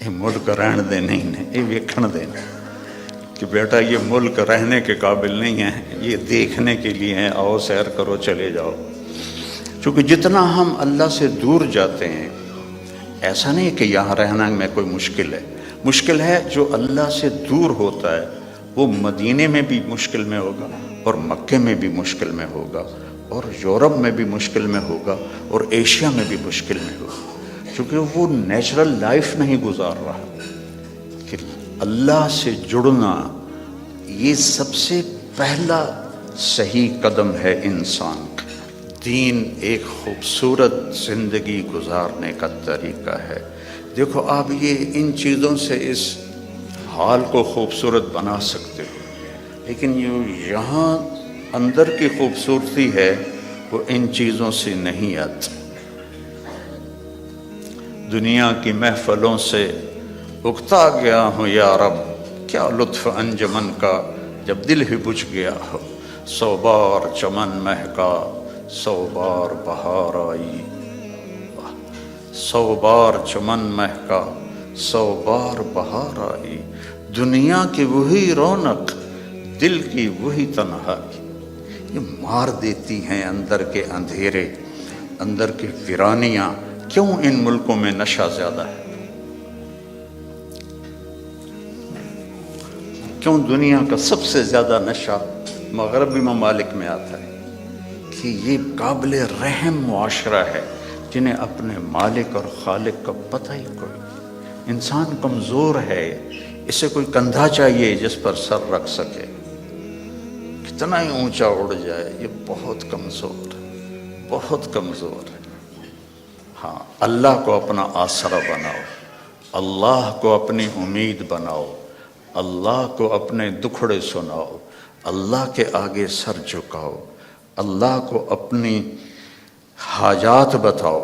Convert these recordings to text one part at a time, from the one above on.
یہ ملک رہن دے نہیں نے، یہ ویکھن دے کہ بیٹا یہ ملک رہنے کے قابل نہیں ہے، یہ دیکھنے کے لیے ہیں، آؤ سیر کرو چلے جاؤ۔ چونکہ جتنا ہم اللہ سے دور جاتے ہیں، ایسا نہیں کہ یہاں رہنا میں کوئی مشکل ہے جو اللہ سے دور ہوتا ہے وہ مدینے میں بھی مشکل میں ہوگا، اور مکے میں بھی مشکل میں ہوگا، اور یورپ میں بھی مشکل میں ہوگا، اور ایشیا میں بھی مشکل میں ہوگا، کیونکہ وہ نیچرل لائف نہیں گزار رہا۔ کہ اللہ سے جڑنا یہ سب سے پہلا صحیح قدم ہے انسان کا۔ دین ایک خوبصورت زندگی گزارنے کا طریقہ ہے۔ دیکھو آپ یہ ان چیزوں سے اس حال کو خوبصورت بنا سکتے ہو، لیکن یہاں اندر کی خوبصورتی ہے وہ ان چیزوں سے نہیں آتی۔ دنیا کی محفلوں سے اکتا گیا ہوں یا رب، کیا لطف انجمن کا جب دل ہی بجھ گیا ہو۔ 100 بار چمن مہکا 100 بار بہار آئی، 100 بار چمن مہکا 100 بار بہار آئی۔ دنیا کی وہی رونق، دل کی وہی تنہائی، یہ مار دیتی ہیں اندر کے اندھیرے، اندر کی ویرانیاں۔ کیوں ان ملکوں میں نشہ زیادہ ہے؟ کیوں دنیا کا سب سے زیادہ نشہ مغربی ممالک میں آتا ہے؟ کہ یہ قابل رحم معاشرہ ہے جنہیں اپنے مالک اور خالق کا پتہ ہی کوئی۔ انسان کمزور ہے، اسے کوئی کندھا چاہیے جس پر سر رکھ سکے، کتنا ہی اونچا اڑ جائے، یہ بہت کمزور ہے، بہت کمزور ہے۔ ہاں، اللہ کو اپنا آسرا بناؤ، اللہ کو اپنی امید بناؤ، اللہ کو اپنے دکھڑے سناؤ، اللہ کے آگے سر جھکاؤ، اللہ کو اپنی حاجات بتاؤ۔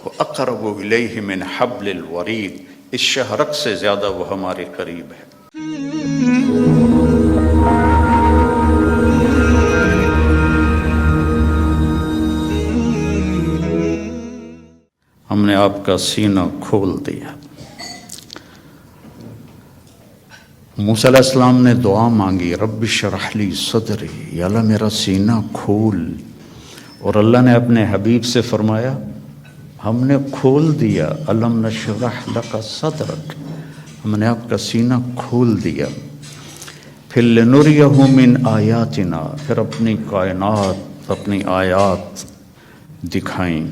وَأَقْرَبُ إِلَيْهِ مِنْ حَبْلِ الْوَرِيدِ، اس شہرک سے زیادہ وہ ہمارے قریب ہے۔ ہم نے آپ کا سینہ کھول دیا۔ موسیٰ علیہ السلام نے دعا مانگی، رب اشرح لی صدری، یا اللہ میرا سینہ کھول، اور اللہ نے اپنے حبیب سے فرمایا ہم نے کھول دیا، الم نشرح لک صدرک، ہم نے آپ کا سینہ کھول دیا۔ پھر لنریہ من آیاتنا، پھر اپنی کائنات، اپنی آیات دکھائیں۔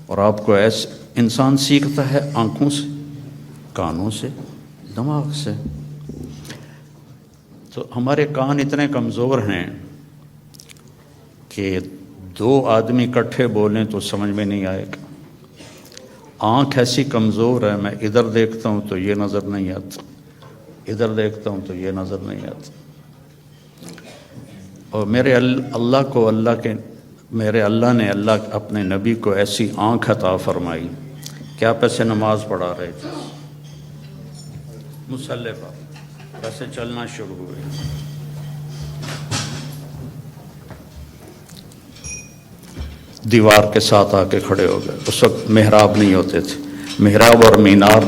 اور آپ کو ایسے انسان سیکھتا ہے آنکھوں سے، کانوں سے، دماغ سے۔ تو ہمارے کان اتنے کمزور ہیں کہ 2 آدمی اکٹھے بولیں تو سمجھ میں نہیں آئے گا۔ آنکھ ایسی کمزور ہے، میں ادھر دیکھتا ہوں تو یہ نظر نہیں آتا، ادھر دیکھتا ہوں تو یہ نظر نہیں آتا۔ اور میرے اللہ نے اپنے نبی کو ایسی آنکھ عطا فرمائی کہ آپ ایسے نماز پڑھا رہے تھے، مصلی پر ویسے چلنا شروع ہوئے، دیوار کے ساتھ آ کے کھڑے ہو گئے۔ اس وقت محراب نہیں ہوتے تھے، محراب اور مینار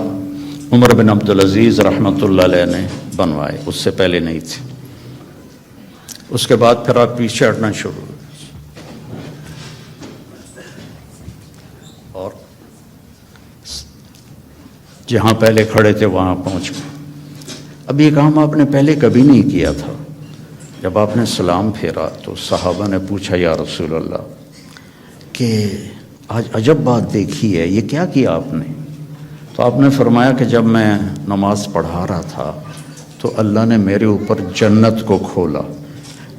عمر بن عبدالعزیز رحمۃ اللہ علیہ نے بنوائے، اس سے پہلے نہیں تھے۔ اس کے بعد پھر آپ پیچھے ہٹنا شروع ہوئے، اور جہاں پہلے کھڑے تھے وہاں پہنچ گئے۔ اب یہ کام آپ نے پہلے کبھی نہیں کیا تھا۔ جب آپ نے سلام پھیرا تو صحابہ نے پوچھا یا رسول اللہ کہ آج عجب بات دیکھی ہے، یہ کیا کیا آپ نے؟ تو آپ نے فرمایا کہ جب میں نماز پڑھا رہا تھا تو اللہ نے میرے اوپر جنت کو کھولا۔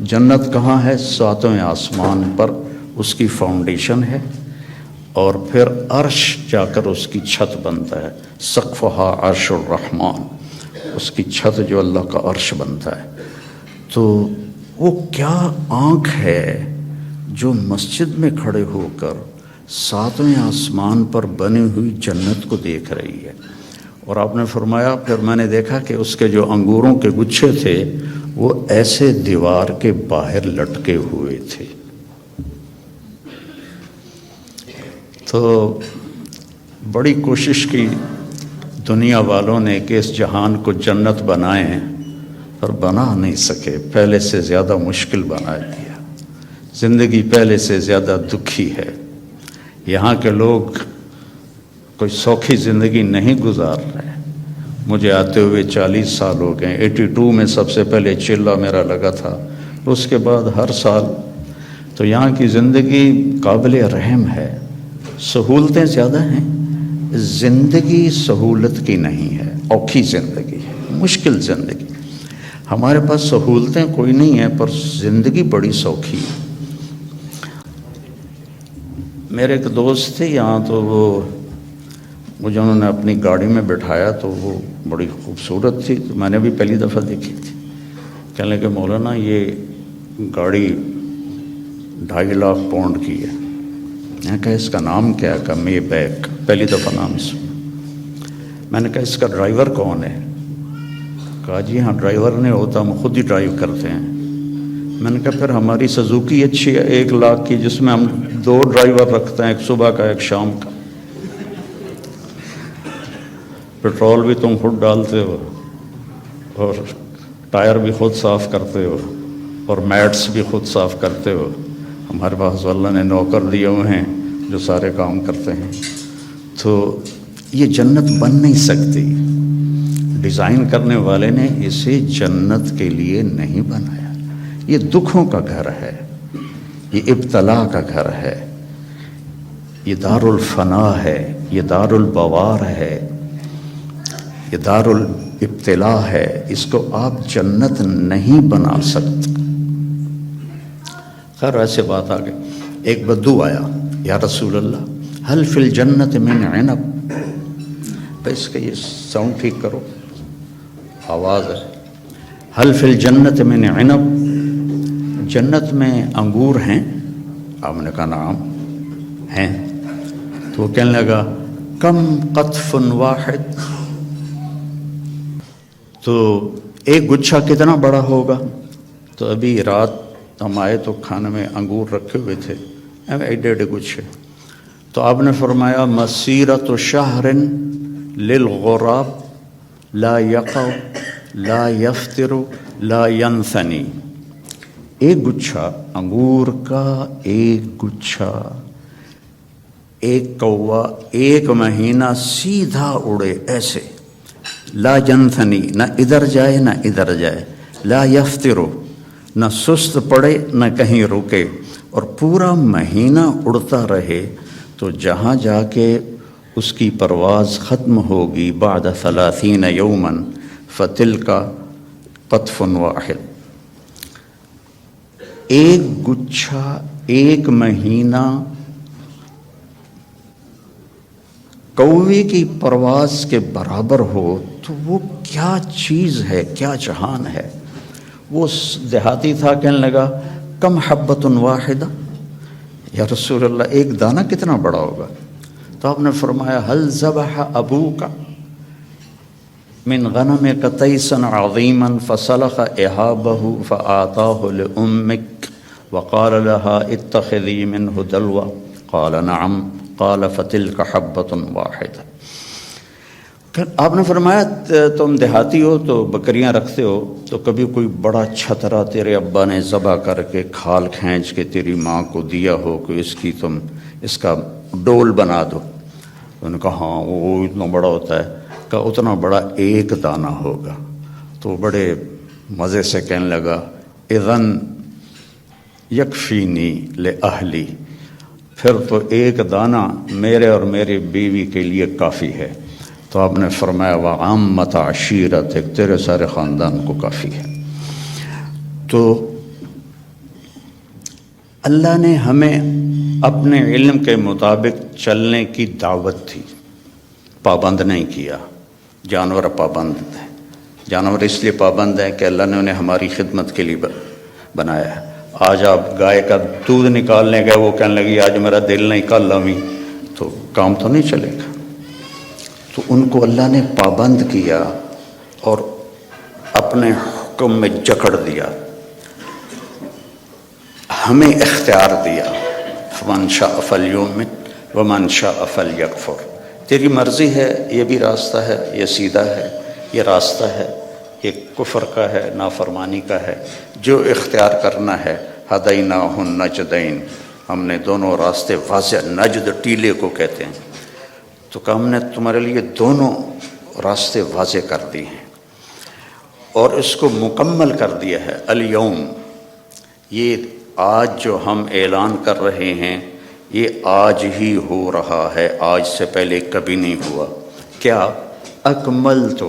جنت کہاں ہے؟ 7ویں آسمان پر اس کی فاؤنڈیشن ہے، اور پھر عرش جا کر اس کی چھت بنتا ہے، سقفہا عرش الرحمن، اس کی چھت جو اللہ کا عرش بنتا ہے۔ تو وہ کیا آنکھ ہے جو مسجد میں کھڑے ہو کر 7ویں آسمان پر بنی ہوئی جنت کو دیکھ رہی ہے۔ اور آپ نے فرمایا پھر میں نے دیکھا کہ اس کے جو انگوروں کے گچھے تھے وہ ایسے دیوار کے باہر لٹکے ہوئے تھے۔ تو بڑی کوشش کی دنیا والوں نے کہ اس جہان کو جنت بنائیں پر بنا نہیں سکے، پہلے سے زیادہ مشکل بنا دیا، زندگی پہلے سے زیادہ دکھی ہے۔ یہاں کے لوگ کوئی سوکھی زندگی نہیں گزار رہے۔ مجھے آتے ہوئے 40 سال ہو گئے، 82 میں سب سے پہلے چلہ میرا لگا تھا، اس کے بعد ہر سال۔ تو یہاں کی زندگی قابل رحم ہے، سہولتیں زیادہ ہیں، زندگی سہولت کی نہیں ہے، اوکھی زندگی ہے، مشکل زندگی۔ ہمارے پاس سہولتیں کوئی نہیں ہیں پر زندگی بڑی سوکھی ہے۔ میرے ایک دوست تھے یہاں، تو وہ مجھے انہوں نے اپنی گاڑی میں بٹھایا، تو وہ بڑی خوبصورت تھی، تو میں نے بھی پہلی دفعہ دیکھی تھی۔ کہنے لگے مولانا یہ گاڑی 2.5 لاکھ پاؤنڈ کی ہے۔ میں نے کہا اس کا نام کیا ہے؟ کہ مے بیک، پہلی دفعہ نام سنا۔ میں نے کہا اس کا ڈرائیور کون ہے؟ کہا جی ہاں ڈرائیور نہیں ہوتا، ہم خود ہی ڈرائیو کرتے ہیں۔ میں نے کہا پھر ہماری سزوکی اچھی ہے 1 لاکھ کی، جس میں ہم 2 ڈرائیور رکھتے ہیں، ایک صبح کا ایک شام کا، پیٹرول بھی تم خود ڈالتے ہو اور ٹائر بھی خود صاف کرتے ہو اور میٹس بھی خود صاف کرتے ہو۔ ہمارے پاس اللہ نے نوکر دیے ہوئے ہیں جو سارے کام کرتے ہیں۔ تو یہ جنت بن نہیں سکتی، ڈیزائن کرنے والے نے اسے جنت کے لیے نہیں بنایا۔ یہ دکھوں کا گھر ہے، یہ ابتلا کا گھر ہے، یہ دار الفنا ہے، یہ دار البوار ہے، یہ دار الابتلا ہے۔ اس کو آپ جنت نہیں بنا سکتے۔ خیر ایسے بات آ گئی، ایک بدو آیا، یا رسول اللہ حل فی الجنت من عنب، اس کا یہ ساؤنڈ ٹھیک کرو، آواز ہے، حل فی الجنت من عنب، جنت میں انگور ہیں؟ آپ نے کہا نعم ہیں۔ تو وہ کہنے لگا کم قطف واحد، تو ایک گچھا کتنا بڑا ہوگا؟ تو ابھی رات ہم آئے تو کھانے میں انگور رکھے ہوئے تھے، ایڈے ایڈے گچھے۔ تو آپ نے فرمایا مسیرۃ شہر للغراب لا یقع لا یفطر لا ینثنی، ایک گچھا انگور کا، ایک گچھا، ایک کوا 1 مہینہ سیدھا اڑے ایسے، لا ینثنی، نہ ادھر جائے نہ ادھر جائے، لا یفطر، نہ سست پڑے نہ کہیں رکے، اور پورا مہینہ اڑتا رہے، تو جہاں جا کے اس کی پرواز ختم ہوگی بعد 30 یوما فتلک قطف واحد، ایک گچھا 1 مہینہ کوے کی پرواز کے برابر ہو تو وہ کیا چیز ہے، کیا جہان ہے۔ وہ دیہاتی تھا، کہنے لگا کم حبۃ واحدہ، یا رسول اللہ ایک دانہ کتنا بڑا ہوگا؟ تو آپ نے فرمایا حل ذبح ابوک من غنمک تیسا عظیما فسلخ اہابہ فآتاہ لأمک وقال لها اتخذی منہ دلوہ قال نعم قال فتلک حبۃ واحدہ۔ آپ نے فرمایا تم دیہاتی ہو تو بکریاں رکھتے ہو، تو کبھی کوئی بڑا چھترا تیرے ابا نے ذبح کر کے کھال کھینچ کے تیری ماں کو دیا ہو کہ تم اس کا ڈول بنا دو؟ انہوں نے کہا ہاں وہ اتنا بڑا ہوتا ہے، کہا اتنا بڑا 1 دانہ ہوگا۔ تو بڑے مزے سے کہنے لگا اذن یکفینی لأہلی، پھر تو 1 دانہ میرے اور میری بیوی کے لیے کافی ہے۔ تو آپ نے فرمایا وعامت عشیرتک، تیرے سارے خاندان کو کافی ہے۔ تو اللہ نے ہمیں اپنے علم کے مطابق چلنے کی دعوت دی، پابند نہیں کیا۔ جانور پابند ہیں، جانور اس لیے پابند ہیں کہ اللہ نے انہیں ہماری خدمت کے لیے بنایا ہے۔ آج آپ گائے کا دودھ نکالنے گئے، وہ کہنے لگی آج میرا دل نہیں، کل لاویں، تو کام تو نہیں چلے گا۔ تو ان کو اللہ نے پابند کیا اور اپنے حکم میں جکڑ دیا، ہمیں اختیار دیا، فمن شاء فلیؤمن ومن شاء فلیکفر، تیری مرضی ہے، یہ بھی راستہ ہے، یہ سیدھا ہے، یہ راستہ ہے، یہ کفر کا ہے، نافرمانی کا ہے، جو اختیار کرنا ہے۔ ہدیناہ النجدین، ہم نے دونوں راستے واضح، نجد ٹیلے کو کہتے ہیں، تو کہ ہم نے تمہارے لیے دونوں راستے واضح کر دی ہیں اور اس کو مکمل کر دیا ہے۔ الیوم، یہ آج جو ہم اعلان کر رہے ہیں یہ آج ہی ہو رہا ہے، آج سے پہلے کبھی نہیں ہوا۔ کیا؟ اکملت،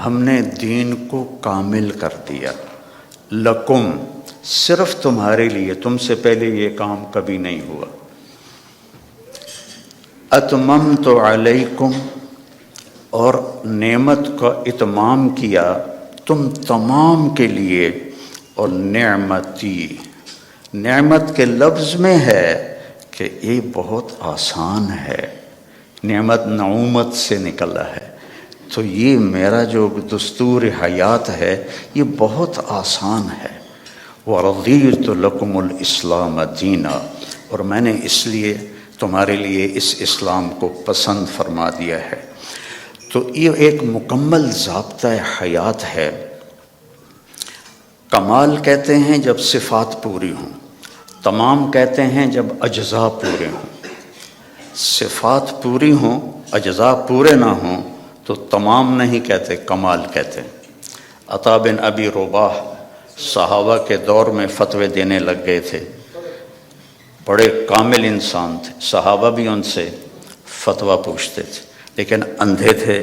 ہم نے دین کو کامل کر دیا، لکم، صرف تمہارے لیے، تم سے پہلے یہ کام کبھی نہیں ہوا۔ اتممت علیکم، اور نعمت کا اتمام کیا تم تمام کے لیے، اور نعمتی، نعمت کے لفظ میں ہے کہ یہ بہت آسان ہے، نعمت نعومت سے نکلا ہے، تو یہ میرا جو دستور حیات ہے یہ بہت آسان ہے۔ وَرَضِيتُ لَكُمُ الْإِسْلَامَ دِينًا، اور میں نے اس لیے تمہارے لیے اس اسلام کو پسند فرما دیا ہے۔ تو یہ ایک مکمل ضابطہ حیات ہے۔ کمال کہتے ہیں جب صفات پوری ہوں، تمام کہتے ہیں جب اجزاء پورے ہوں۔ صفات پوری ہوں، اجزاء پورے نہ ہوں تو تمام نہیں کہتے، کمال کہتے ہیں۔ عطا بن ابی رباح صحابہ کے دور میں فتوے دینے لگ گئے تھے، بڑے کامل انسان تھے، صحابہ بھی ان سے فتویٰ پوچھتے تھے، لیکن اندھے تھے،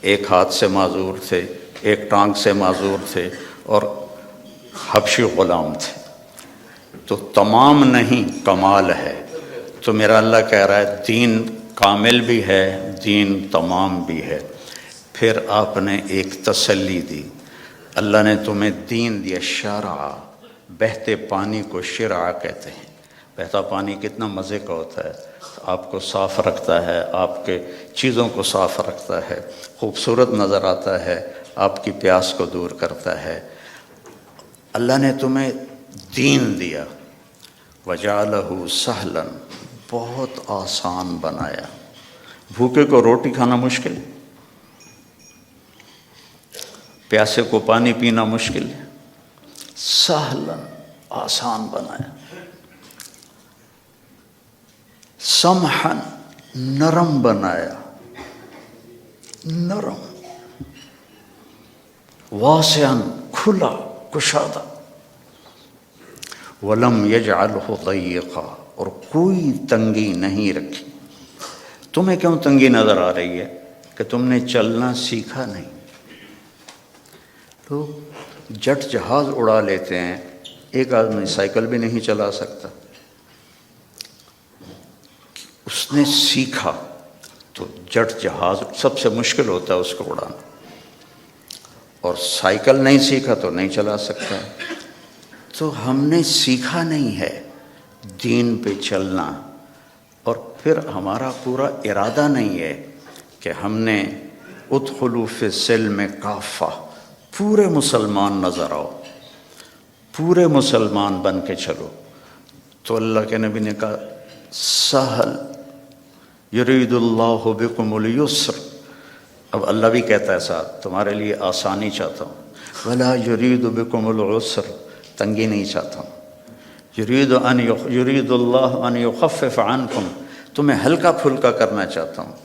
ایک ہاتھ سے معذور تھے، ایک ٹانگ سے معذور تھے، اور حبشی غلام تھے، تو تمام نہیں کمال ہے۔ تو میرا اللہ کہہ رہا ہے دین کامل بھی ہے، دین تمام بھی ہے۔ پھر آپ نے ایک تسلی دی، اللہ نے تمہیں دین دیا، شرع، بہتے پانی کو شرع کہتے ہیں۔ بہتا پانی کتنا مزے کا ہوتا ہے، آپ کو صاف رکھتا ہے، آپ کے چیزوں کو صاف رکھتا ہے، خوبصورت نظر آتا ہے، آپ کی پیاس کو دور کرتا ہے۔ اللہ نے تمہیں دین دیا، وَجَعَلَهُ سَهْلًا، بہت آسان بنایا۔ بھوکے کو روٹی کھانا مشکل، پیاسے کو پانی پینا مشکل ہے، سہلن، آسان بنایا۔ سمحن، نرم بنایا، نرم۔ واسعن، کھلا، کشادہ۔ ولم یجعلہ ضیقا، اور کوئی تنگی نہیں رکھی۔ تمہیں کیوں تنگی نظر آ رہی ہے کہ تم نے چلنا سیکھا نہیں؟ لوگ جٹ جہاز اڑا لیتے ہیں، ایک آدمی سائیکل بھی نہیں چلا سکتا۔ اس نے سیکھا تو جٹ جہاز سب سے مشکل ہوتا ہے اس کو اڑانا، اور سائیکل نہیں سیکھا تو نہیں چلا سکتا۔ تو ہم نے سیکھا نہیں ہے دین پہ چلنا، اور پھر ہمارا پورا ارادہ نہیں ہے کہ ہم نے ادخلوا فی السلم کافہ، پورے مسلمان نظر آؤ، پورے مسلمان بن کے چلو۔ تو اللہ کے نبی نے کہا سہل، یرید اللہ بکم اليسر، اب اللہ بھی کہتا ہے ساتھ تمہارے لیے آسانی چاہتا ہوں، ولا یرید بکم العسر، تنگی نہیں چاہتا ہوں۔ یرید اللہ ان یخفف عنکم، تمہیں ہلکا پھلکا کرنا چاہتا ہوں،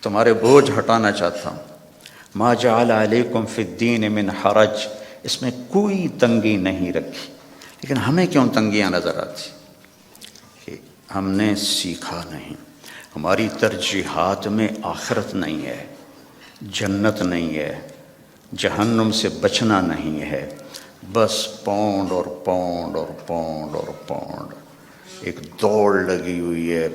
تمہارے بوجھ ہٹانا چاہتا ہوں۔ ما جعل علیکم فی الدین من حرج، اس میں کوئی تنگی نہیں رکھی۔ لیکن ہمیں کیوں تنگیاں نظر آتی؟ کہ ہم نے سیکھا نہیں، ہماری ترجیحات میں آخرت نہیں ہے، جنت نہیں ہے، جہنم سے بچنا نہیں ہے، بس پاؤنڈ اور پاؤنڈ اور پاؤنڈ اور پاؤنڈ، ایک دوڑ لگی ہوئی ہے،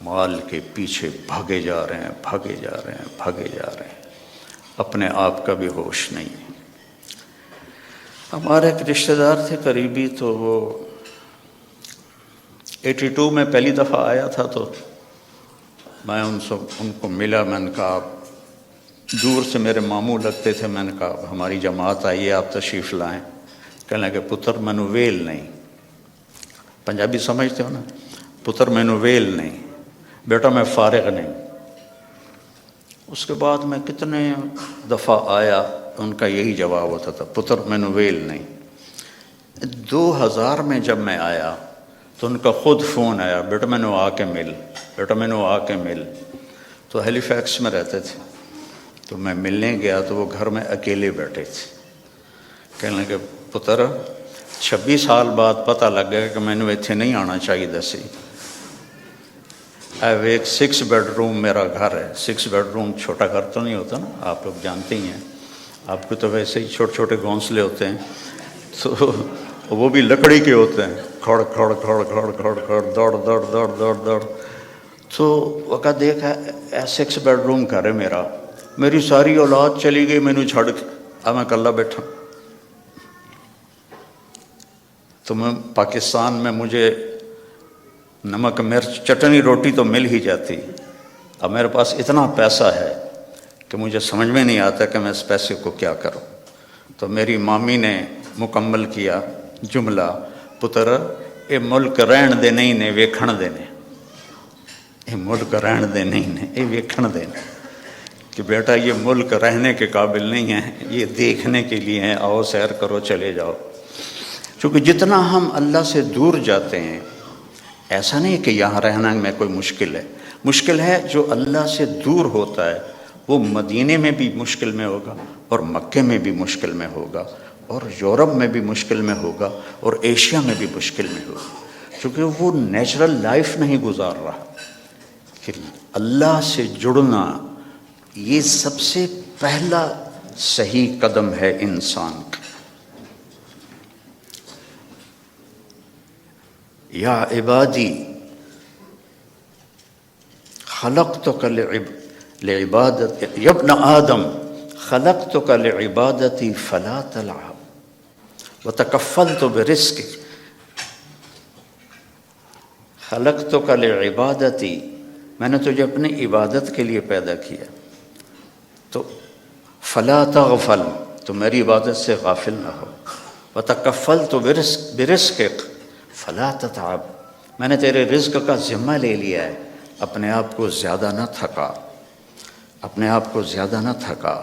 مال کے پیچھے بھاگے جا رہے ہیں، بھاگے جا رہے ہیں، بھاگے جا رہے ہیں، اپنے آپ کا بھی ہوش نہیں ہے۔ ہمارے ایک رشتہ دار تھے قریبی، تو وہ 82 میں پہلی دفعہ آیا تھا، تو میں ان کو ملا، میں نے کہا دور سے میرے ماموں لگتے تھے، میں نے کہا ہماری جماعت آئی ہے، آپ تشریف لائیں۔ کہنے لگے پتر مینو ویل نہیں، پنجابی سمجھتے ہو نا، پتر مینو ویل نہیں، بیٹا میں فارغ نہیں. اس کے بعد میں کتنے دفعہ آیا، ان کا یہی جواب ہوتا تھا، پتر مینوں ویل نہیں. 2000 میں جب میں آیا تو ان کا خود فون آیا، بیٹا مینوں آ کے مل، بیٹا مینوں آ کے مل. تو ہیلی فیکس میں رہتے تھے، تو میں ملنے گیا تو وہ گھر میں اکیلے بیٹھے تھے. کہنے لگے پتر 26 سال بعد پتہ لگ گیا کہ مینوں اتنے نہیں آنا چاہیے سی. ایک 6 بیڈ روم میرا گھر ہے. 6 بیڈ روم چھوٹا گھر تو نہیں ہوتا نا، آپ لوگ جانتے ہی ہیں. آپ کو تو ویسے ہی چھوٹے چھوٹے گھونسلے ہوتے ہیں، تو وہ بھی لکڑی کے ہوتے ہیں. کھڑ کھڑ کھڑ کھڑ کھڑ کھڑ دوڑ دوڑ دوڑ دوڑ دوڑ. تو وقت دیکھا 6 بیڈ روم گھر ہے میرا، میری ساری اولاد چلی گئی مینوں چھڑ کے، اب میں اکلا بیٹھا. تو میں پاکستان میں مجھے نمک مرچ چٹنی روٹی تو مل ہی جاتی. اب میرے پاس اتنا پیسہ ہے کہ مجھے سمجھ میں نہیں آتا کہ میں اس پیسے کو کیا کروں. تو میری مامی نے مکمل کیا جملہ، پتر یہ ملک رہن دے نہیں نے ویکھن دے نے. یہ ملک رہن دے نہیں نے، یہ ویکھن دے نے. کہ بیٹا یہ ملک رہنے کے قابل نہیں ہے، یہ دیکھنے کے لیے ہیں، آؤ سیر کرو چلے جاؤ. چونکہ جتنا ہم اللہ سے دور جاتے ہیں، ایسا نہیں کہ یہاں رہنا میں کوئی مشکل ہے. مشکل ہے جو اللہ سے دور ہوتا ہے، وہ مدینے میں بھی مشکل میں ہوگا، اور مکے میں بھی مشکل میں ہوگا، اور یورپ میں بھی مشکل میں ہوگا، اور ایشیا میں بھی مشکل میں ہوگا. چونکہ وہ نیچرل لائف نہیں گزار رہا. کہ اللہ سے جڑنا یہ سب سے پہلا صحیح قدم ہے انسان کا. یا عبادی خلقتک لعبادت، یا ابن آدم خلقتک لعبادتی فلا تلعب وتکفلت برزقک. خلقتک لعبادتی، میں نے تجھے اپنی عبادت کے لیے پیدا کیا، تو فلا تغفل، تو میری عبادت سے غافل نہ ہو. وتکفلت برزقک فلا تتعب، میں نے تیرے رزق کا ذمہ لے لیا ہے، اپنے آپ کو زیادہ نہ تھکا، اپنے آپ کو زیادہ نہ تھکا.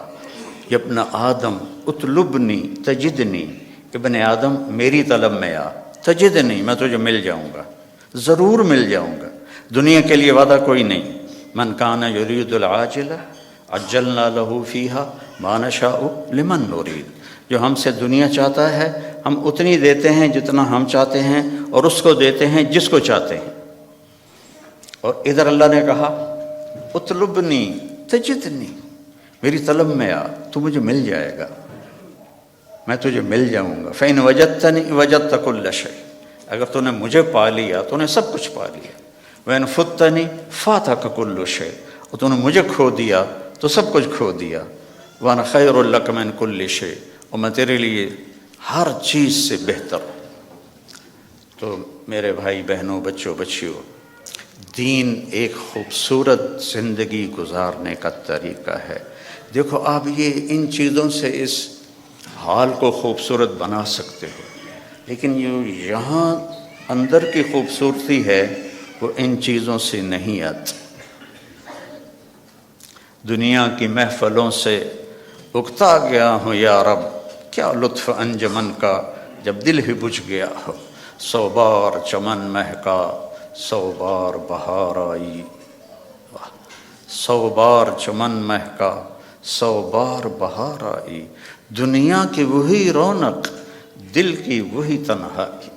یا ابن آدم اطلبنی تجدنی، ابن آدم میری طلب میں آ، تجدنی میں تجھے مل جاؤں گا، ضرور مل جاؤں گا. دنیا کے لیے وعدہ کوئی نہیں. من کان یرید العاجل عجلنا له فیها ما نشاء لمن نرید. جو ہم سے دنیا چاہتا ہے ہم اتنی دیتے ہیں جتنا ہم چاہتے ہیں، اور اس کو دیتے ہیں جس کو چاہتے ہیں. اور ادھر اللہ نے کہا اطلبنی تجدنی، میری طلب میں آ، تو مجھے مل جائے گا، میں تجھے مل جاؤں گا. فإن وجدتنی وجدت کل شیء، اگر تو نے مجھے پا لیا تو نے سب کچھ پا لیا. وإن فتنی فاتک کل شیء، اور تو نے مجھے کھو دیا تو سب کچھ کھو دیا. وأنا خیر لک من کل شیء، اور میں تیرے لیے ہر چیز سے بہتر ہوں. تو میرے بھائی بہنوں، بچوں بچیوں، دین ایک خوبصورت زندگی گزارنے کا طریقہ ہے. دیکھو آپ یہ ان چیزوں سے اس حال کو خوبصورت بنا سکتے ہو، لیکن یہاں اندر کی خوبصورتی ہے وہ ان چیزوں سے نہیں آتی. دنیا کی محفلوں سے اکتا گیا ہوں یا رب، کیا لطف انجمن کا جب دل ہی بجھ گیا ہو. 100 بار چمن مہکا 100 بار بہار آئی، 100 بار چمن مہکا 100 بار بہار آئی. دنیا کی وہی رونق، دل کی وہی تنہائی،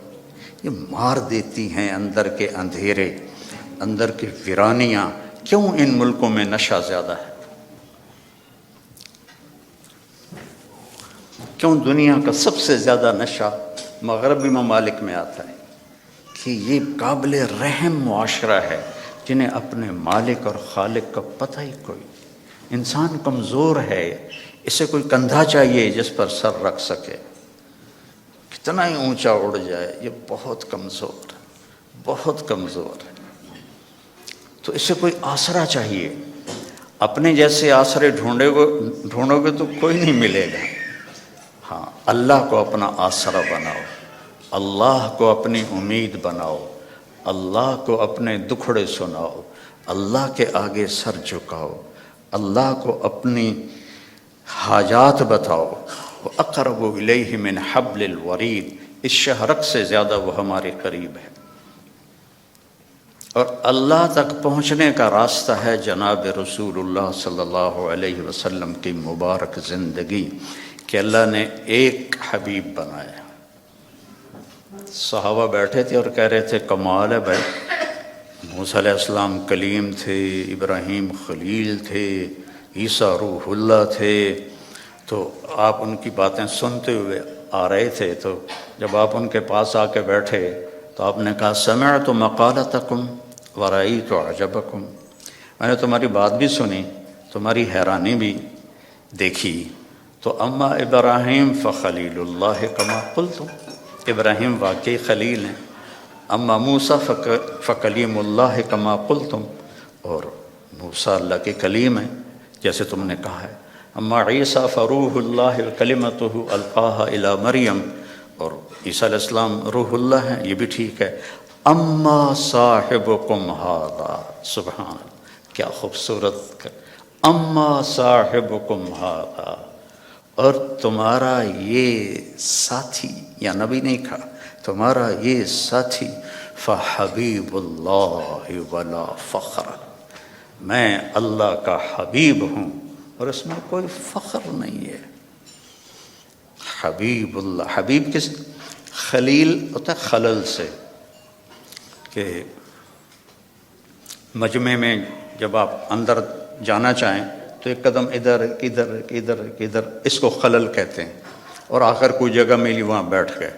یہ مار دیتی ہیں اندر کے اندھیرے، اندر کی ویرانیاں. کیوں ان ملکوں میں نشہ زیادہ ہے؟ کیوں دنیا کا سب سے زیادہ نشہ مغربی ممالک میں آتا ہے؟ کہ یہ قابل رحم معاشرہ ہے جنہیں اپنے مالک اور خالق کا پتہ ہی کوئی. انسان کمزور ہے، اسے کوئی کندھا چاہیے جس پر سر رکھ سکے. کتنا ہی اونچا اڑ جائے، یہ بہت کمزور ہے، بہت کمزور ہے. تو اسے کوئی آسرا چاہیے. اپنے جیسے آسرے ڈھونڈو گے تو کوئی نہیں ملے گا. ہاں، اللہ کو اپنا آسرا بناؤ، اللہ کو اپنی امید بناؤ، اللہ کو اپنے دکھڑے سناؤ، اللہ کے آگے سر جھکاؤ، اللہ کو اپنی حاجات بتاؤ۔ وَأَقْرَبُ إِلَيْهِ مِنْ حَبْلِ الْوَرِيدِ، اس شہرک سے زیادہ وہ ہمارے قریب ہے۔ اور اللہ تک پہنچنے کا راستہ ہے جناب رسول اللہ صلی اللہ علیہ وسلم کی مبارک زندگی، کہ اللہ نے ایک حبیب بنایا۔ صحابہ بیٹھے تھے اور کہہ رہے تھے کمال ہے بھائی، موسیٰ علیہ السلام کلیم تھے، ابراہیم خلیل تھے، عیسیٰ روح اللہ تھے، تو آپ ان کی باتیں سنتے ہوئے آ رہے تھے، تو جب آپ ان کے پاس آ کے بیٹھے تو آپ نے کہا سمعت مقالتکم ورأیت عجبکم، میں نے تمہاری بات بھی سنی، تمہاری حیرانی بھی دیکھی۔ تو اما ابراہیم فخلیل اللہ کما قلتم، ابراہیم واقعی خلیل ہیں۔ اما موسیٰ فکلیم اللہ کما قلتم، اور موسیٰ اللہ کے کلیم ہیں جیسے تم نے کہا ہے۔ اما عیسیٰ فروح اللہ کلمتہ القاہا الی مریم، اور عیسیٰ علیہ السلام روح اللہ ہیں، یہ بھی ٹھیک ہے۔ اما صاحبکم ھذا، سبحان اللہ، کیا خوبصورت، اما صاحبکم ھذا، اور تمہارا یہ ساتھی، یا نبی نہیں کہا، تمہارا یہ ساتھی، فحبیب اللہ ولا فخر، میں اللہ کا حبیب ہوں اور اس میں کوئی فخر نہیں ہے۔ حبیب اللہ، حبیب کس، خلیل ہوتا ہے خلل سے، کہ مجمع میں جب آپ اندر جانا چاہیں تو ایک قدم ادھر ادھر ادھر ادھر، اس کو خلل کہتے ہیں، اور آخر کوئی جگہ ملی وہاں بیٹھ گئے۔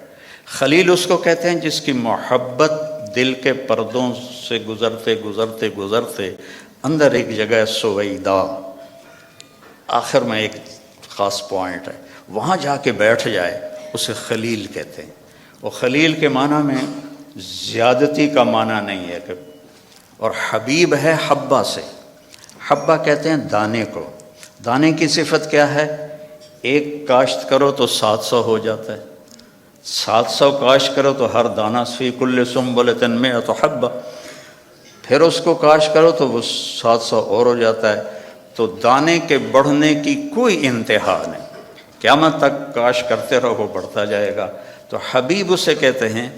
خلیل اس کو کہتے ہیں جس کی محبت دل کے پردوں سے گزرتے گزرتے گزرتے اندر ایک جگہ ہے سویدہ، آخر میں ایک خاص پوائنٹ ہے، وہاں جا کے بیٹھ جائے، اسے خلیل کہتے ہیں۔ وہ خلیل کے معنی میں زیادتی کا معنی نہیں ہے کہ، اور حبیب ہے حبہ سے، حبہ کہتے ہیں دانے کو۔ دانے کی صفت کیا ہے؟ ایک کاشت کرو تو 700 ہو جاتا ہے، 700 کاشت کرو تو ہر دانہ فی کل سنبلۃ مئۃ حبہ، پھر اس کو کاشت کرو تو وہ 700 اور ہو جاتا ہے۔ تو دانے کے بڑھنے کی کوئی انتہا نہیں، قیامت تک کاشت کرتے رہو، بڑھتا جائے گا۔ تو حبیب اسے کہتے ہیں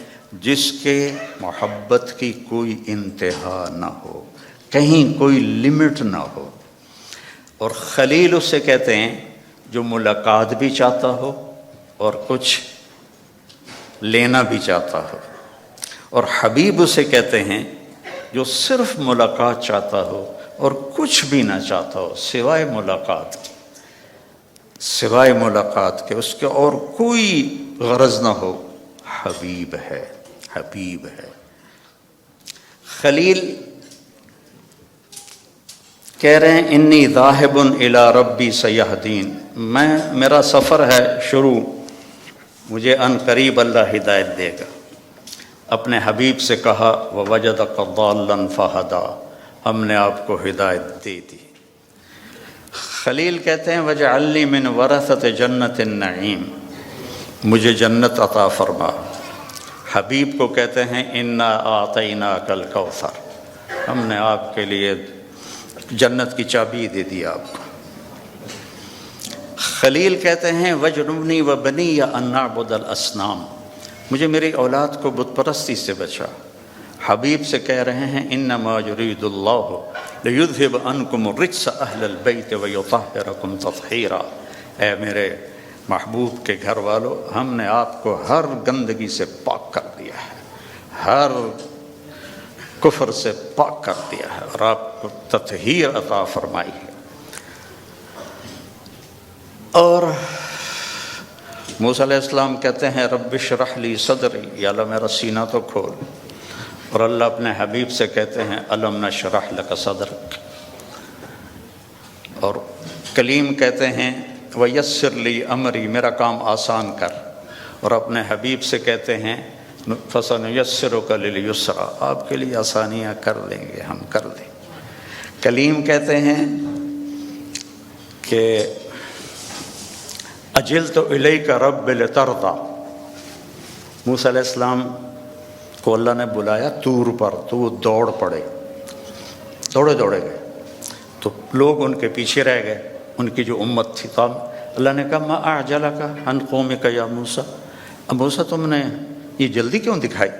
جس کے محبت کی کوئی انتہا نہ ہو، کہیں کوئی لمٹ نہ ہو۔ اور خلیل اسے کہتے ہیں جو ملاقات بھی چاہتا ہو اور کچھ لینا بھی چاہتا ہو، اور حبیب اسے کہتے ہیں جو صرف ملاقات چاہتا ہو اور کچھ بھی نہ چاہتا ہو سوائے ملاقات کی، سوائے ملاقات کے، اس کے اور کوئی غرض نہ ہو، حبیب ہے، حبیب ہے۔ خلیل کہہ رہے ہیں انی ذاہب الی ربی سیہدین، میرا سفر ہے شروع، مجھے ان قریب اللہ ہدایت دے گا۔ اپنے حبیب سے کہا ووجدک ضالا فہدی، ہم نے آپ کو ہدایت دے دی۔ خلیل کہتے ہیں وجعلنی من ورثۃ جنت النعیم، مجھے جنت عطا فرما۔ حبیب کو کہتے ہیں انا اعطیناک الکوثر، ہم نے آپ کے لیے جنت کی چابی دے دی آپ کو۔ خلیل کہتے ہیں وجنبنی وبنی ان نعبد الاصنام، مجھے میری اولاد کو بت پرستی سے بچا۔ حبیب سے کہہ رہے ہیں انما یرید اللہ لیذھب عنکم الرجس اہل البیت ویطہرکم تطہیرا، اے میرے محبوب کے گھر والو، ہم نے آپ کو ہر گندگی سے پاک کر دیا ہے، ہر کفر سے پاک کر دیا ہے، اور آپ کو تطہیر عطا فرمائی ہے۔ اور موسیٰ علیہ السلام کہتے ہیں رب اشرح لی صدری، یا اللہ میرا سینہ تو کھول، اور اللہ اپنے حبیب سے کہتے ہیں الم نشرح لک صدرک، اور کلیم کہتے ہیں ویسر لی امری، میرا کام آسان کر، اور اپنے حبیب سے کہتے ہیں فسنیسرک للیسرا، آپ کے لیے آسانیاں کر دیں گے، ہم کر دیں۔ کلیم کہتے ہیں کہ اجلت الیک رب لترضی، موسیٰ علیہ السلام کو اللہ نے بلایا طور پر تو وہ دوڑ پڑے، دوڑے دوڑے گئے تو لوگ ان کے پیچھے رہ گئے، ان کی جو امت تھی. تو اللہ نے کہا ما اعجلک عن قومک یا موسیٰ، اب موسیٰ تم نے یہ جلدی کیوں دکھائی؟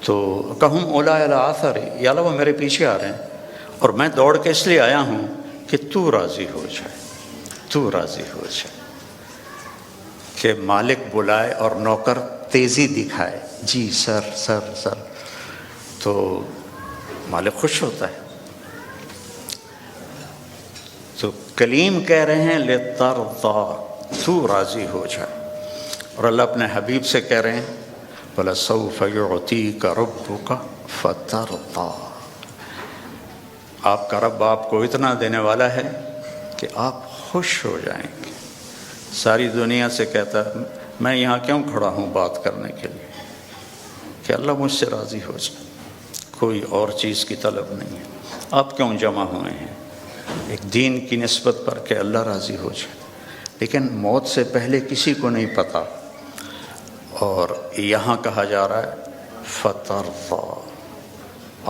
تو کہم اولیٰ علی آثری، یا اللہ وہ میرے پیچھے آ رہے ہیں اور میں دوڑ کے اس لیے آیا ہوں کہ تو راضی ہو جائے، تو راضی ہو جائے، کہ مالک بلائے اور نوکر تیزی دکھائے، جی سر سر سر، تو مالک خوش ہوتا ہے. تو کلیم کہہ رہے ہیں لِتَرْضَىٰ، تو راضی ہو جائے. اور اللہ اپنے حبیب سے کہہ رہے ہیں وَلَسَوْفَ يُعْطِيكَ رَبُّكَ فَتَرْضَىٰ، آپ کا رب آپ کو اتنا دینے والا ہے کہ آپ خوش ہو جائیں گے. ساری دنیا سے کہتا ہے میں یہاں کیوں کھڑا ہوں بات کرنے کے لیے، کہ اللہ مجھ سے راضی ہو جائے، کوئی اور چیز کی طلب نہیں ہے. آپ کیوں جمع ہوئے ہیں؟ ایک دین کی نسبت پر کہ اللہ راضی ہو جائے. لیکن موت سے پہلے کسی کو نہیں پتہ، اور یہاں کہا جا رہا ہے فَتَرْضَىٰ،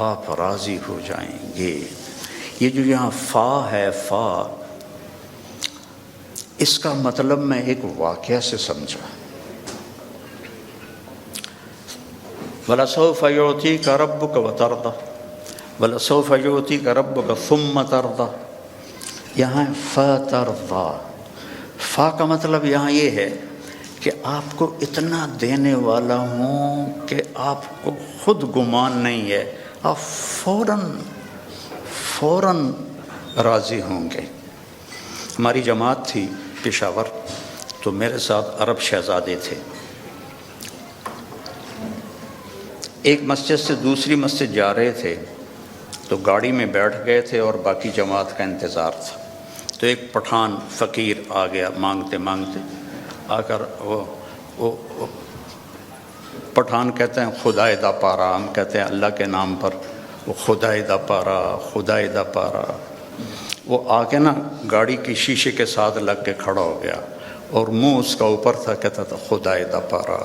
آپ راضی ہو جائیں گے. یہ جو یہاں فا ہے، فا، اس کا مطلب میں ایک واقعہ سے سمجھا. وَلَسَوْفَ يُعْطِيكَ رَبُّكَ وَتَرْضَىٰ، وَلَسَوْفَ يُعْطِيكَ رَبُّكَ ثُمَّ تَرْضَىٰ. یہاں فَتَرْضَىٰ، فا کا مطلب یہاں یہ ہے کہ آپ کو اتنا دینے والا ہوں کہ آپ کو خود گمان نہیں ہے، آپ فوراً راضی ہوں گے. ہماری جماعت تھی پشاور، تو میرے ساتھ عرب شہزادے تھے. ایک مسجد سے دوسری مسجد جا رہے تھے تو گاڑی میں بیٹھ گئے تھے اور باقی جماعت کا انتظار تھا. تو ایک پٹھان فقیر آ گیا مانگتے مانگتے، آ کر وہ پٹھان کہتے ہیں خدائے دا پارا، ہم کہتے ہیں اللہ کے نام پر، وہ خدائے دا پارا، خدائے دا پارا. وہ آ کے نا گاڑی کی شیشے کے ساتھ لگ کے کھڑا ہو گیا اور منہ اس کا اوپر تھا، کہتا تھا خدائے دا پارا.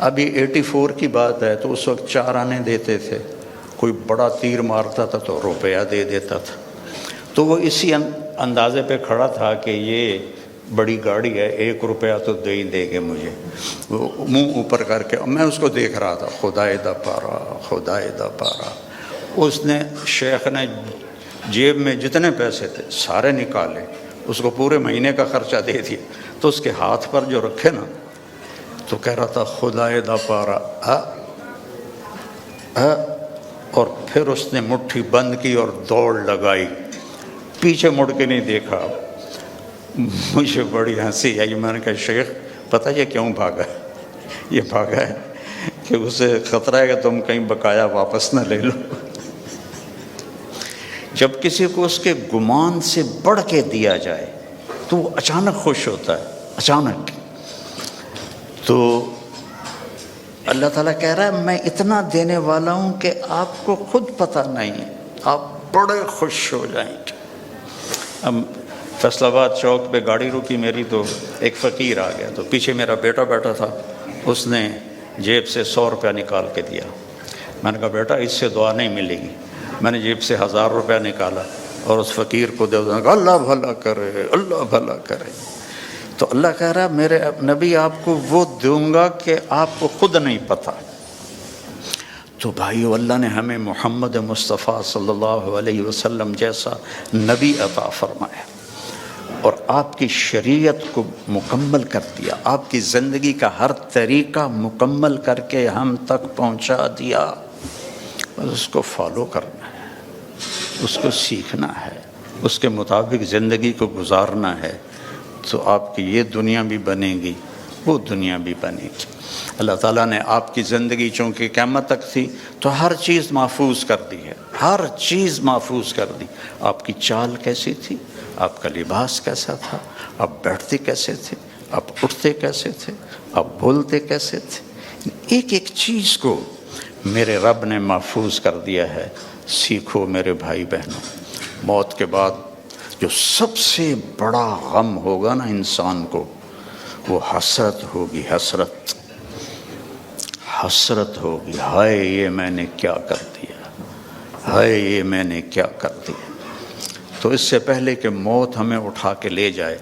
ابھی 84 کی بات ہے، تو اس وقت 4 آنے دیتے تھے، کوئی بڑا تیر مارتا تھا تو روپیہ دے دیتا تھا. تو وہ اسی اندازے پہ کھڑا تھا کہ یہ بڑی گاڑی ہے، 1 روپیہ تو دے ہی دے گے مجھے. وہ منہ اوپر کر کے میں اس کو دیکھ رہا تھا، خدائے دا پارا، خدائے دا پارا. اس نے، شیخ نے جیب میں جتنے پیسے تھے سارے نکالے، اس کو پورے مہینے کا خرچہ دے دیا. تو اس کے ہاتھ پر جو رکھے نا، تو کہہ رہا تھا خدائے دا پارا، اور پھر اس نے مٹھی بند کی اور دوڑ لگائی، پیچھے مڑ کے نہیں دیکھا. مجھے بڑی ہنسی آئی. میں نے کہا شیخ پتہ یہ کیوں بھاگا؟ یہ بھاگا ہے کہ اسے خطرہ ہے کہ تم کہیں بقایا واپس نہ لے لو. جب کسی کو اس کے گمان سے بڑھ کے دیا جائے تو وہ اچانک خوش ہوتا ہے، اچانک. تو اللہ تعالیٰ کہہ رہا ہے میں اتنا دینے والا ہوں کہ آپ کو خود پتہ نہیں، آپ بڑے خوش ہو جائیں گے. اب فیصل آباد چوک پہ گاڑی رکی میری، تو ایک فقیر آ گیا، تو پیچھے میرا بیٹا بیٹھا تھا. اس نے جیب سے 100 روپیہ نکال کے دیا. میں نے کہا بیٹا اس سے دعا نہیں ملے گی. میں نے جیب سے 1000 روپیہ نکالا اور اس فقیر کو دے دیا. اللہ بھلا کرے، اللہ بھلا کرے. تو اللہ کہہ رہا ہے میرے نبی آپ کو وہ دوں گا کہ آپ کو خود نہیں پتہ. تو بھائیو، اللہ نے ہمیں محمد مصطفیٰ صلی اللہ علیہ وسلم جیسا نبی عطا فرمایا اور آپ کی شریعت کو مکمل کر دیا، آپ کی زندگی کا ہر طریقہ مکمل کر کے ہم تک پہنچا دیا. بس اس کو فالو کرنا ہے، اس کو سیکھنا ہے، اس کے مطابق زندگی کو گزارنا ہے، تو آپ کی یہ دنیا بھی بنے گی، وہ دنیا بھی بنے گی. اللہ تعالیٰ نے آپ کی زندگی چونکہ قیامت تک تھی تو ہر چیز محفوظ کر دی ہے، ہر چیز محفوظ کر دی. آپ کی چال کیسی تھی، آپ کا لباس کیسا تھا، آپ بیٹھتے کیسے تھے، آپ اٹھتے کیسے تھے، آپ بولتے کیسے تھے، ایک ایک چیز کو میرے رب نے محفوظ کر دیا ہے. سیکھو میرے بھائی بہنوں. موت کے بعد جو سب سے بڑا غم ہوگا نا انسان کو، وہ حسرت ہوگی. حسرت ہوگی، ہائے یہ میں نے کیا کر دیا، ہائے یہ میں نے کیا کر دیا۔ تو اس سے پہلے کہ موت ہمیں اٹھا کے لے جائے،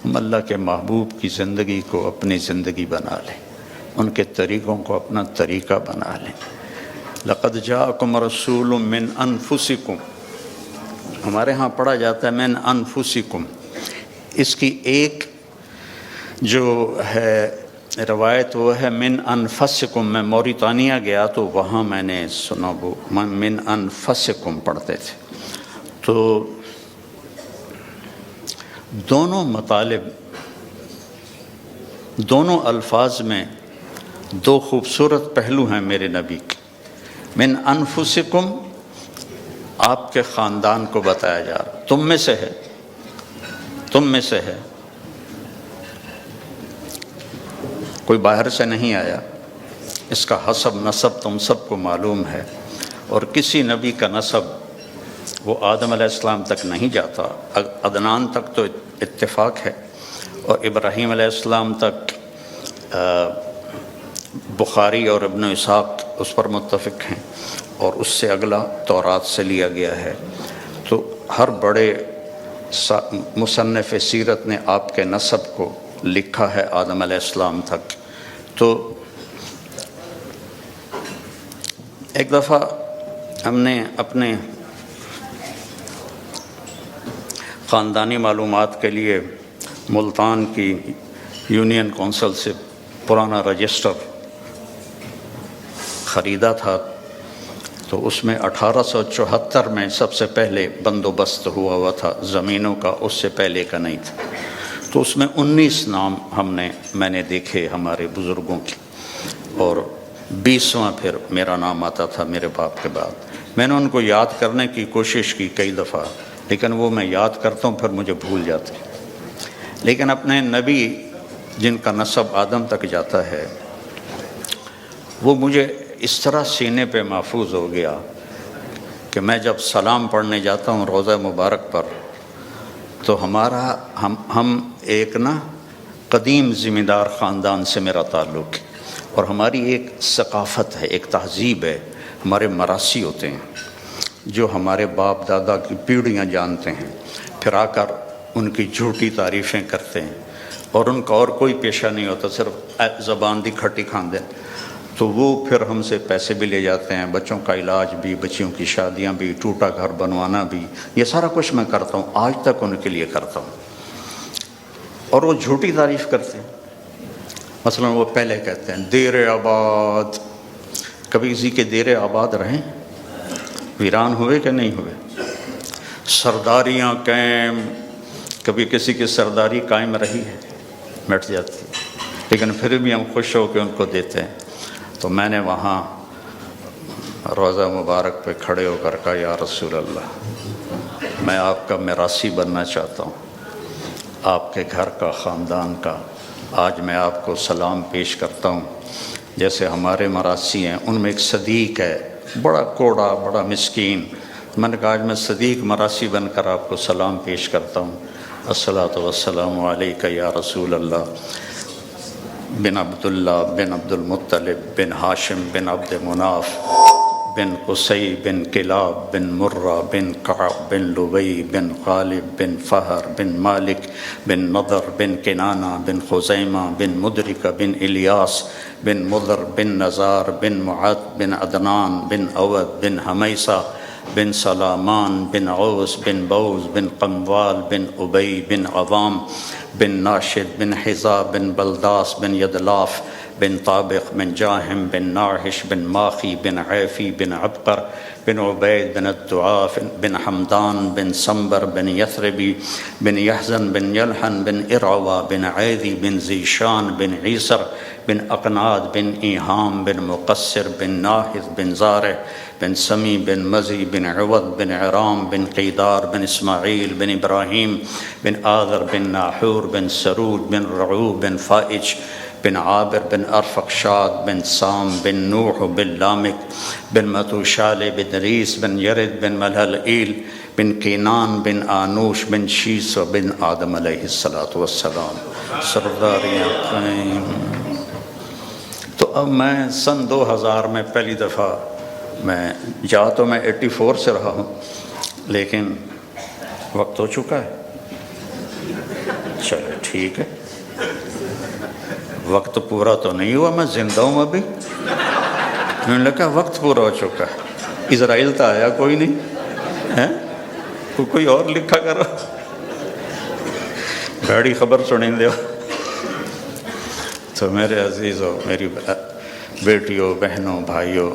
ہم اللہ کے محبوب کی زندگی کو اپنی زندگی بنا لیں، ان کے طریقوں کو اپنا طریقہ بنا لیں۔ لقد جاءکم رسول من انفسکم، ہمارے ہاں پڑھا جاتا ہے من انفسکم، اس کی ایک جو ہے روایت وہ ہے من انفسکم۔ میں موریتانیہ گیا تو وہاں میں نے سنا وہ من انفسکم پڑھتے تھے۔ تو دونوں مطالب، دونوں الفاظ میں دو خوبصورت پہلو ہیں میرے نبی کے۔ من انفسکم آپ کے خاندان کو بتایا جا رہا، تم میں سے ہے، تم میں سے ہے، کوئی باہر سے نہیں آیا، اس کا حسب نسب تم سب کو معلوم ہے، اور کسی نبی کا نسب وہ آدم علیہ السلام تک نہیں جاتا، عدنان تک تو اتفاق ہے، اور ابراہیم علیہ السلام تک بخاری اور ابن اسحاق اس پر متفق ہیں، اور اس سے اگلا تورات سے لیا گیا ہے۔ تو ہر بڑے مصنف سیرت نے آپ کے نسب کو لکھا ہے آدم علیہ السلام تک۔ تو ایک دفعہ ہم نے اپنے خاندانی معلومات کے لیے ملتان کی یونین کونسل سے پرانا رجسٹر خریدا تھا، تو اس میں 1874 میں سب سے پہلے بندوبست ہوا تھا زمینوں کا، اس سے پہلے کا نہیں تھا۔ تو اس میں 19 نام میں نے دیکھے ہمارے بزرگوں کی، اور 20واں پھر میرا نام آتا تھا میرے باپ کے بعد۔ میں نے ان کو یاد کرنے کی کوشش کی کئی دفعہ، لیکن وہ میں یاد کرتا ہوں پھر مجھے بھول جاتے ہیں۔ لیکن اپنے نبی جن کا نسب آدم تک جاتا ہے، وہ مجھے اس طرح سینے پہ محفوظ ہو گیا کہ میں جب سلام پڑھنے جاتا ہوں روضہ مبارک پر، تو ہم ایک قدیم ذمہ دار خاندان سے میرا تعلق ہے، اور ہماری ایک ثقافت ہے، ایک تہذیب ہے، ہمارے مراثی ہوتے ہیں جو ہمارے باپ دادا کی پیڑھیاں جانتے ہیں، پھر آ کر ان کی جھوٹی تعریفیں کرتے ہیں، اور ان کا اور کوئی پیشہ نہیں ہوتا، صرف زبان دی کھٹی کھاندے۔ تو وہ پھر ہم سے پیسے بھی لے جاتے ہیں، بچوں کا علاج بھی، بچیوں کی شادیاں بھی، ٹوٹا گھر بنوانا بھی، یہ سارا کچھ میں کرتا ہوں، آج تک ان کے لیے کرتا ہوں، اور وہ جھوٹی تعریف کرتے ہیں۔ مثلا وہ پہلے کہتے ہیں دیر آباد، کبھی کسی کے دیر آباد رہیں؟ ویران ہوئے کہ نہیں ہوئے؟ سرداریاں قائم، کبھی کسی کی سرداری قائم رہی ہے؟ مٹ جاتی ہے، لیکن پھر بھی ہم خوش ہو کے ان کو دیتے ہیں۔ تو میں نے وہاں روضہ مبارک پہ کھڑے ہو کر کہا یا رسول اللہ، میں آپ کا میراثی بننا چاہتا ہوں، آپ کے گھر کا، خاندان کا۔ آج میں آپ کو سلام پیش کرتا ہوں، جیسے ہمارے مراثی ہیں، ان میں ایک صدیق ہے، بڑا کوڑا، بڑا مسکین۔ میں نے کہا آج میں صدیق مراثی بن کر آپ کو سلام پیش کرتا ہوں، الصلاۃ والسلام علیک یا رسول اللہ، بن عبداللہ بن عبد المطلب بن ہاشم بن عبد مناف بن قصی بن کلاب بن مرہ بن کعب بن لبی بن غالب بن فہر بن مالک بن نضر بن کنانہ بن خزیمہ بن مدرکہ بن الیاس بن مضر بن نزار بن معد بن عدنان بن اود بن حمیسہ بن سلامان بن عوس بن بوز بن قموال بن ابی بن عوام بن ناشد بن حذا بن بلداس بن یدلاف بن طابق بن جاہم بن ناحش بن ماخی بن عیفی بن عبقر بن عبید بن الدعاف بن حمدان بن سنبر بن یثربی بن یحزن بن یلحن بن ارعوا بن عیدی بن زیشان بن عیسر بن اقناد بن ایہام بن مقصر بن ناحذ بن زارع بن سمی بن مزی بن عوض بن عرام بن قیدار بن اسماعیل بن ابراہیم بن آذر بن ناحور بن سرود بن رعو بن فائج بن عابر بن ارفقشاد بن سام بن نوح بن لامک بن متوشال بن ریس بن یرد بن ملحلئیل بن کینان بن آنوش بن شیس و بن آدم علیہ السلام۔ سرداریاں قائم۔ تو اب میں سن 2000 میں پہلی دفعہ میں جا تو میں 84 سے رہا ہوں، لیکن وقت ہو چکا ہے. چلے ٹھیک ہے، وقت پورا تو نہیں ہوا، میں زندہ ہوں ابھی. میں نے کہا وقت پورا ہو چکا ہے. اسرائیل تو آیا کوئی نہیں، کوئی اور لکھا کرو. بڑی خبر سنیں دے. تو میرے عزیزوں، میری بیٹیوں، بہنوں، بھائیوں،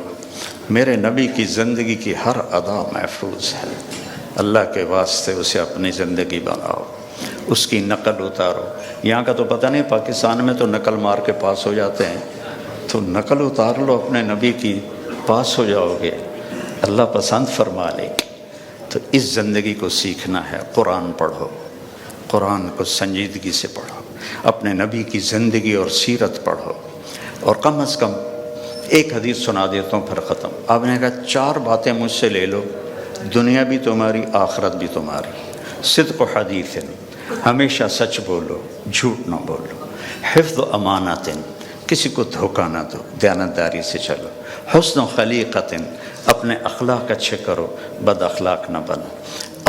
میرے نبی کی زندگی کی ہر ادا محفوظ ہے. اللہ کے واسطے اسے اپنی زندگی بناؤ، اس کی نقل اتارو. یہاں کا تو پتہ نہیں، پاکستان میں تو نقل مار کے پاس ہو جاتے ہیں، تو نقل اتار لو اپنے نبی کی، پاس ہو جاؤ گے، اللہ پسند فرما لے. تو اس زندگی کو سیکھنا ہے. قرآن پڑھو، قرآن کو سنجیدگی سے پڑھو، اپنے نبی کی زندگی اور سیرت پڑھو، اور کم از کم ایک حدیث سنا دیتا ہوں پھر ختم. آپ نے کہا 4 باتیں مجھ سے لے لو، دنیا بھی تمہاری، آخرت بھی تمہاری. صدق و حدیث، ہمیشہ سچ بولو، جھوٹ نہ بولو. حفظ و امانت، کسی کو دھوکہ نہ دو، دیانتداری سے چلو. حسن و خلیقت، اپنے اخلاق اچھے کرو، بد اخلاق نہ بنو.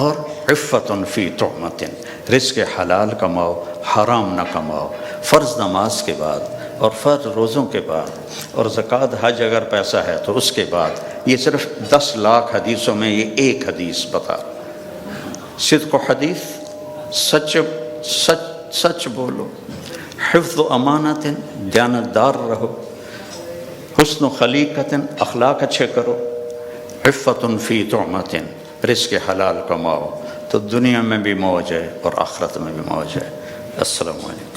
اور عفت فی طعمت، رزق حلال کماؤ، حرام نہ کماؤ. فرض نماز کے بعد اور فرض روزوں کے بعد اور زکوٰۃ حج اگر پیسہ ہے تو اس کے بعد. یہ صرف 10 لاکھ حدیثوں میں یہ ایک حدیث بتا. صدق و حدیث، سچ بولو. حفظ و امانت، دیانتدار رہو. حسن و خلیقت، اخلاق اچھے کرو. عفت فی طعمت، رزق حلال کماؤ، تو دنیا میں بھی موج ہے اور آخرت میں بھی موج ہے. السلام علیکم.